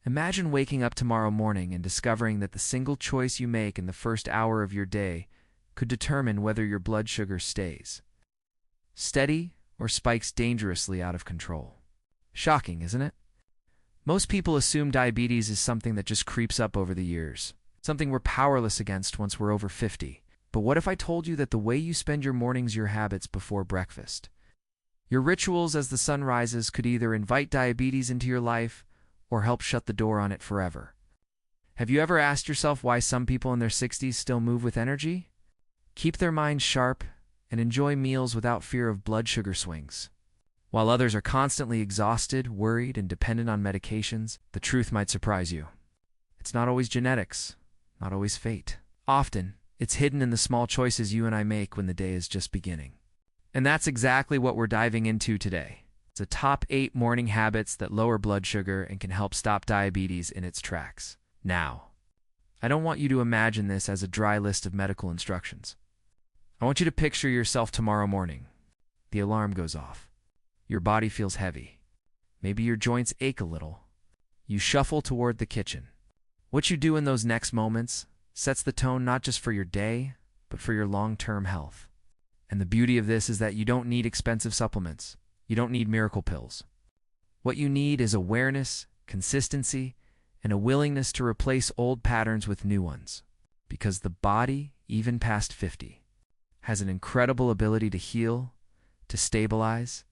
Imagine waking up tomorrow morning and discovering that the single choice you make in the first hour of your day could determine whether your blood sugar stays steady or spikes dangerously out of control. Shocking, isn't it? Most people assume diabetes is something that just creeps up over the years, something we're powerless against once we're over 50. But what if I told you that the way you spend your mornings, your habits before breakfast, your rituals as the sun rises could either invite diabetes into your life or help shut the door on it forever? Have you ever asked yourself why some people in their 60s still move with energy, keep their minds sharp, and enjoy meals without fear of blood sugar swings? While others are constantly exhausted, worried, and dependent on medications, the truth might surprise you. It's not always genetics, not always fate. Often, it's hidden in the small choices you and I make when the day is just beginning. And that's exactly what we're diving into today. It's the top 8 morning habits that lower blood sugar and can help stop diabetes in its tracks. Now, I don't want you to imagine this as a dry list of medical instructions. I want you to picture yourself tomorrow morning. The alarm goes off. Your body feels heavy. Maybe your joints ache a little. You shuffle toward the kitchen. What you do in those next moments sets the tone not just for your day, but for your long-term health. And the beauty of this is that you don't need expensive supplements. You don't need miracle pills. What you need is awareness, consistency, and a willingness to replace old patterns with new ones. Because the body, even past 50, has an incredible ability to heal, to stabilize,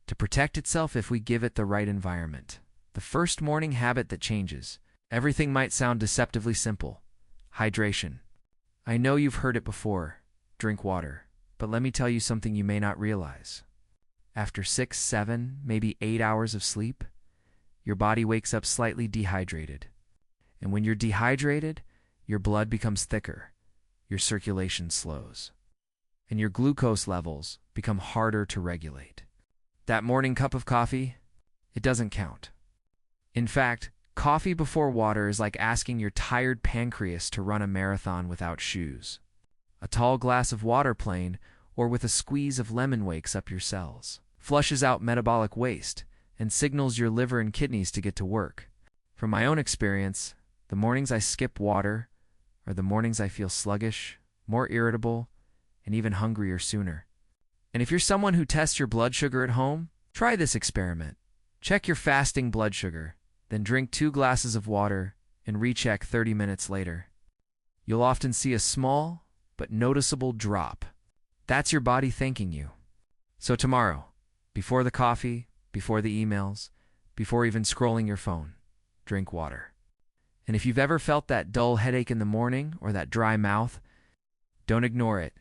to protect itself if we give it the right environment. The first morning habit that changes everything might sound deceptively simple. Hydration. I know you've heard it before. Drink water. But let me tell you something you may not realize. After 6, 7, maybe 8 hours of sleep, your body wakes up slightly dehydrated. And when you're dehydrated, your blood becomes thicker, your circulation slows, and your glucose levels become harder to regulate. That morning cup of coffee, it doesn't count. In fact, coffee before water is like asking your tired pancreas to run a marathon without shoes. A tall glass of water plain, or with a squeeze of lemon, wakes up your cells, flushes out metabolic waste, and signals your liver and kidneys to get to work. From my own experience, the mornings I skip water are the mornings I feel sluggish, more irritable, and even hungrier sooner. And if you're someone who tests your blood sugar at home, try this experiment. Check your fasting blood sugar, then drink 2 glasses of water and recheck 30 minutes later. You'll often see a small but noticeable drop. That's your body thanking you. So tomorrow, before the coffee, before the emails, before even scrolling your phone, drink water. And if you've ever felt that dull headache in the morning or that dry mouth, don't ignore it.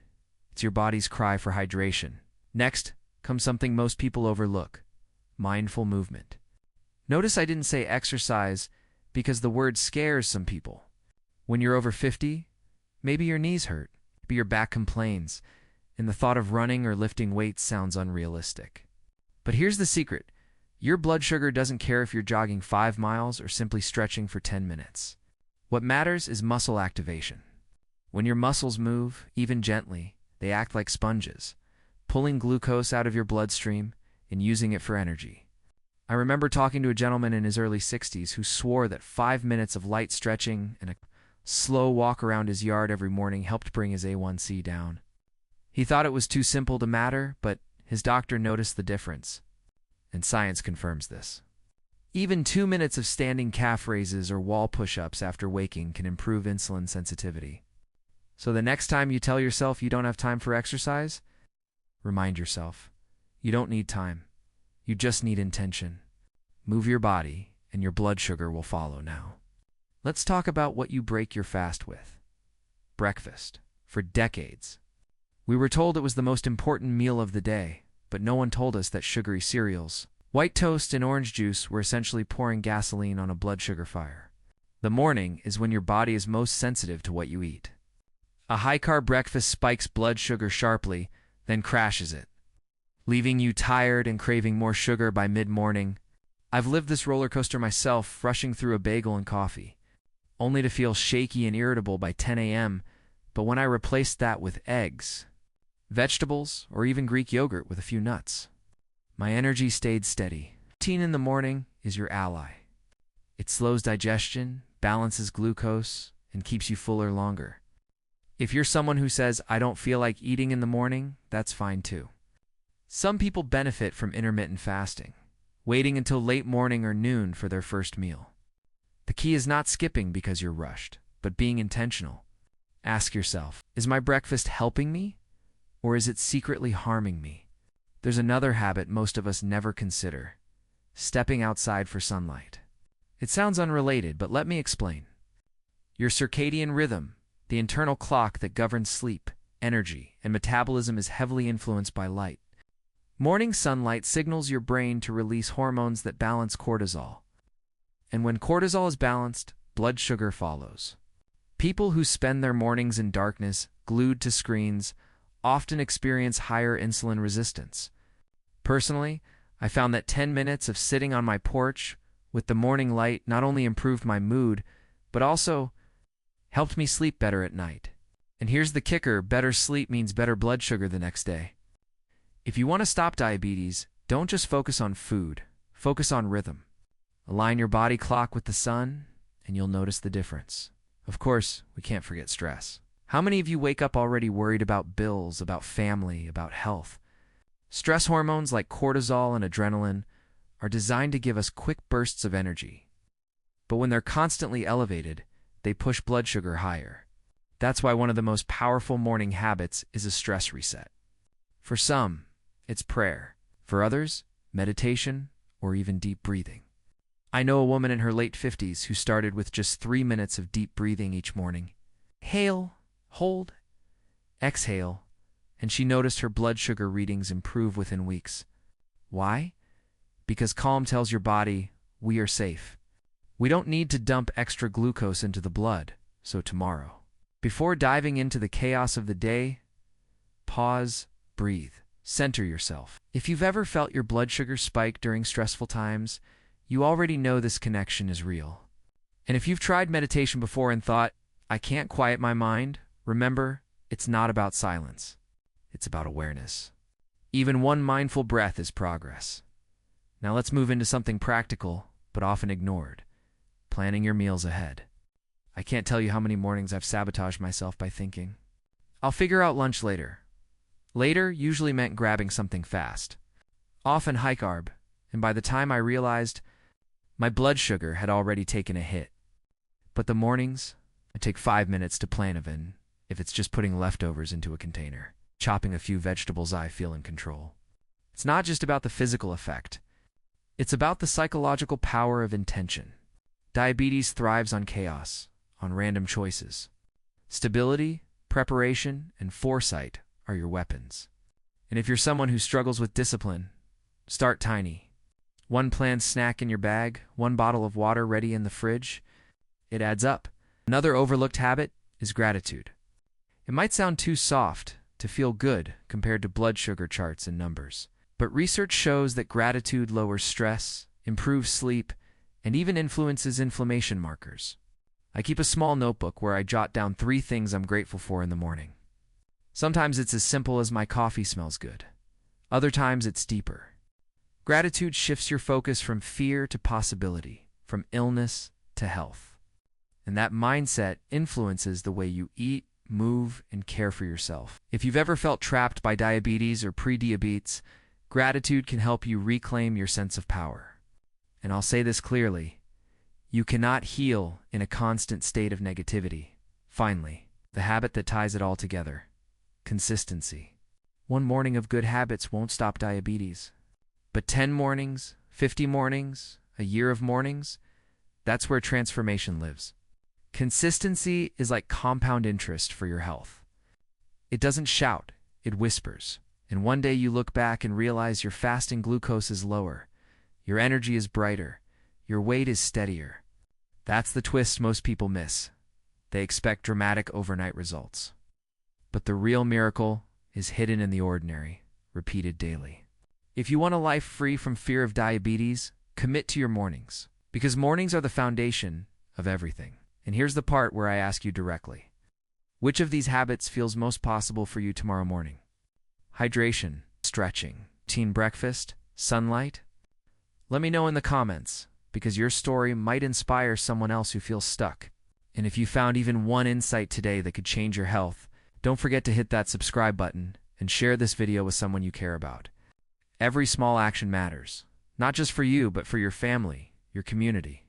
It's your body's cry for hydration. Next comes something most people overlook: mindful movement. Notice I didn't say exercise because the word scares some people. When you're over 50, maybe your knees hurt, maybe your back complains, and the thought of running or lifting weights sounds unrealistic. But here's the secret. Your blood sugar doesn't care if you're jogging 5 miles or simply stretching for 10 minutes. What matters is muscle activation. When your muscles move, even gently, they act like sponges, pulling glucose out of your bloodstream and using it for energy. I remember talking to a gentleman in his early 60s who swore that 5 minutes of light stretching and a slow walk around his yard every morning helped bring his A1C down. He thought it was too simple to matter, but his doctor noticed the difference, and science confirms this. Even 2 minutes of standing calf raises or wall push-ups after waking can improve insulin sensitivity. So the next time you tell yourself you don't have time for exercise, remind yourself, you don't need time. You just need intention. Move your body, and your blood sugar will follow now. Let's talk about what you break your fast with. Breakfast. For decades, we were told it was the most important meal of the day, but no one told us that sugary cereals, white toast, and orange juice were essentially pouring gasoline on a blood sugar fire. The morning is when your body is most sensitive to what you eat. A high-carb breakfast spikes blood sugar sharply, then crashes it, leaving you tired and craving more sugar by mid-morning. I've lived this roller coaster myself, rushing through a bagel and coffee, only to feel shaky and irritable by 10 a.m., but when I replaced that with eggs, vegetables, or even Greek yogurt with a few nuts, my energy stayed steady. Routine in the morning is your ally. It slows digestion, balances glucose, and keeps you fuller longer. If you're someone who says, I don't feel like eating in the morning, that's fine too. Some people benefit from intermittent fasting, waiting until late morning or noon for their first meal. The key is not skipping because you're rushed, but being intentional. Ask yourself, is my breakfast helping me, or is it secretly harming me? There's another habit most of us never consider: stepping outside for sunlight. It sounds unrelated, but let me explain. Your circadian rhythm, the internal clock that governs sleep, energy, and metabolism, is heavily influenced by light. Morning sunlight signals your brain to release hormones that balance cortisol. And when cortisol is balanced, blood sugar follows. People who spend their mornings in darkness, glued to screens, often experience higher insulin resistance. Personally, I found that 10 minutes of sitting on my porch with the morning light not only improved my mood, but also helped me sleep better at night. And here's the kicker: better sleep means better blood sugar the next day. If you want to stop diabetes, don't just focus on food, focus on rhythm. Align your body clock with the sun, and you'll notice the difference. Of course, we can't forget stress. How many of you wake up already worried about bills, about family, about health? Stress hormones like cortisol and adrenaline are designed to give us quick bursts of energy. But when they're constantly elevated, they push blood sugar higher. That's why one of the most powerful morning habits is a stress reset. For some, it's prayer. For others, meditation or even deep breathing. I know a woman in her late 50s who started with just 3 minutes of deep breathing each morning. Inhale, hold, exhale, and she noticed her blood sugar readings improve within weeks. Why? Because calm tells your body, we are safe. We don't need to dump extra glucose into the blood, so tomorrow. Before diving into the chaos of the day, pause, breathe, center yourself. If you've ever felt your blood sugar spike during stressful times, you already know this connection is real. And if you've tried meditation before and thought, I can't quiet my mind, remember, it's not about silence. It's about awareness. Even one mindful breath is progress. Now let's move into something practical, but often ignored: planning your meals ahead. I can't tell you how many mornings I've sabotaged myself by thinking, I'll figure out lunch later. Later usually meant grabbing something fast, often high carb, and by the time I realized, my blood sugar had already taken a hit. But the mornings, I take 5 minutes to plan even if it's just putting leftovers into a container, chopping a few vegetables. I feel in control. It's not just about the physical effect. It's about the psychological power of intention. Diabetes thrives on chaos, on random choices. Stability, preparation, and foresight are your weapons. And if you're someone who struggles with discipline, start tiny. One planned snack in your bag, one bottle of water ready in the fridge. It adds up. Another overlooked habit is gratitude. It might sound too soft to feel good compared to blood sugar charts and numbers, but research shows that gratitude lowers stress, improves sleep, and even influences inflammation markers. I keep a small notebook where I jot down 3 things I'm grateful for in the morning. Sometimes it's as simple as my coffee smells good. Other times it's deeper. Gratitude shifts your focus from fear to possibility, from illness to health. And that mindset influences the way you eat, move, and care for yourself. If you've ever felt trapped by diabetes or pre-diabetes, gratitude can help you reclaim your sense of power. And I'll say this clearly: you cannot heal in a constant state of negativity. Finally, the habit that ties it all together: consistency. One morning of good habits won't stop diabetes. But 10 mornings, 50 mornings, a year of mornings, that's where transformation lives. Consistency is like compound interest for your health. It doesn't shout, it whispers. And one day you look back and realize your fasting glucose is lower, your energy is brighter, your weight is steadier. That's the twist most people miss. They expect dramatic overnight results. But the real miracle is hidden in the ordinary, repeated daily. If you want a life free from fear of diabetes, commit to your mornings, because mornings are the foundation of everything. And here's the part where I ask you directly: which of these habits feels most possible for you tomorrow morning? Hydration, stretching, routine breakfast, sunlight? Let me know in the comments. because your story might inspire someone else who feels stuck. And if you found even one insight today that could change your health, don't forget to hit that subscribe button and share this video with someone you care about. Every small action matters, not just for you, but for your family, your community,